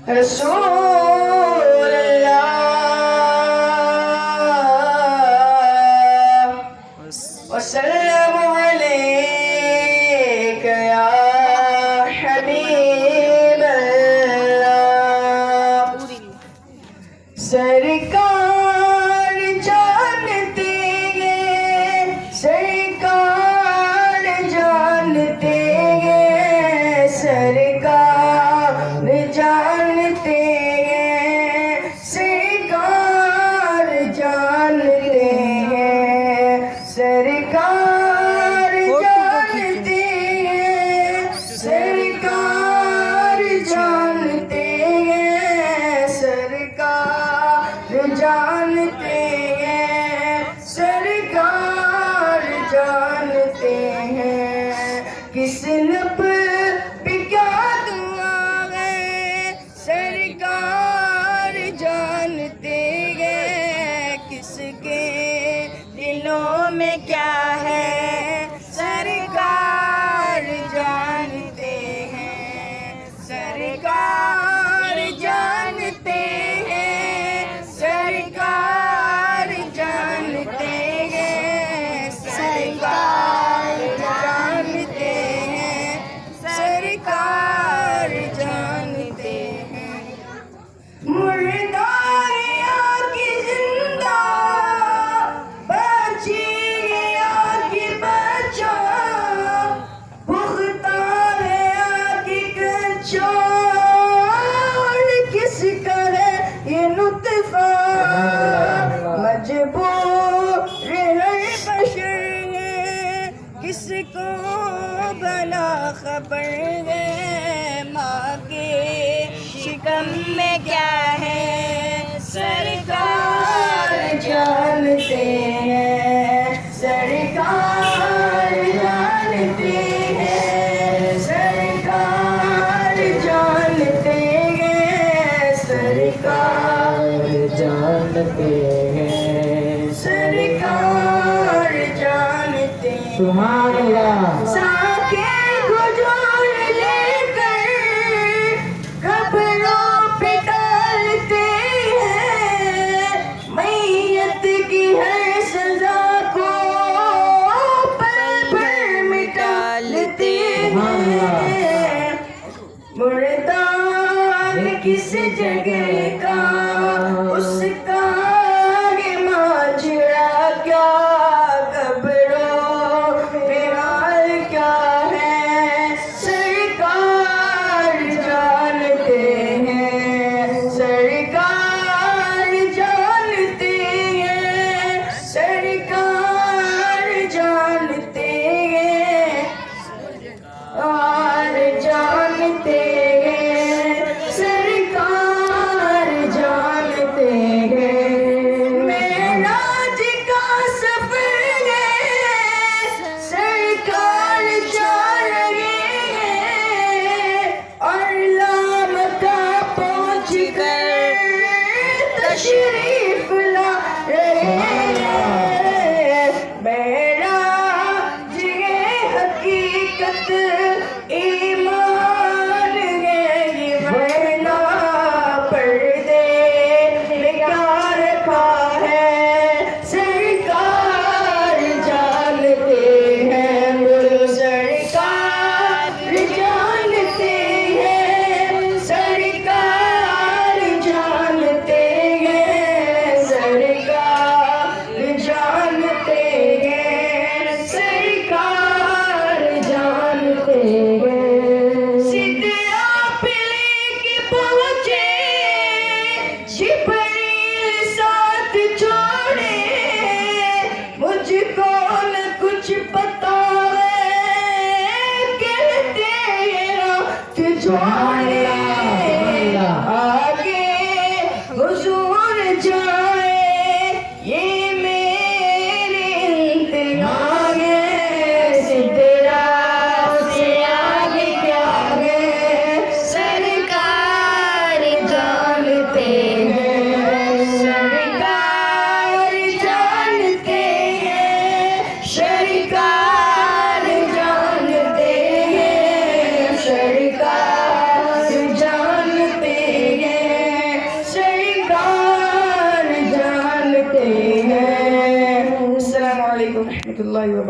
रसूल अल्लाह वसल्लम अलैका या हबीब अल्लाह। सरकार जानते हैं, सरकार जानते हैं, सरकार जानते हैं, सरकार जानते हैं, सरकार जानते हैं, सरकार जानते हैं, सरकार जानते हैं, सरकार जानते हैं। किस लब पे क्या दुआ है, सरकार जानते हैं। किसके दिलों में क्या है, सरकार जानते हैं, सरकार जानते हैं, सरकार जानते हैं, सरकार जानते हैं, सरकार जानते हैं। मुर्दा या कि जिंदा, बची या कि बचा, पुख्ता है या कि कच्चा, और किसका है ये नुत्फा। मजबूर हर बशर है, किसको भला खबर है। माँ के शिकम में क्या है, सरकार जानते हैं, सरकार जानते हैं, सरकार जानते हैं, सरकार जानते हैं, सरकार जानते हैं। सुभान अल्लाह। साके को जोड़ लेकर कब्रों पे डालते हैं, मैयत की हर सजा को पल भर मिटा लेते हैं। मुर्दा किस जगह का, उसका ये माजरा क्या, कब्रों पे हाल क्या है, सरकार जानते हैं, सरकार जानते हैं, सरकार जानते हैं, और जानते हैं, सरकार जानते हैं। जानते हैं। अस्सलामु अलैकुम रहमतुल्लाहि व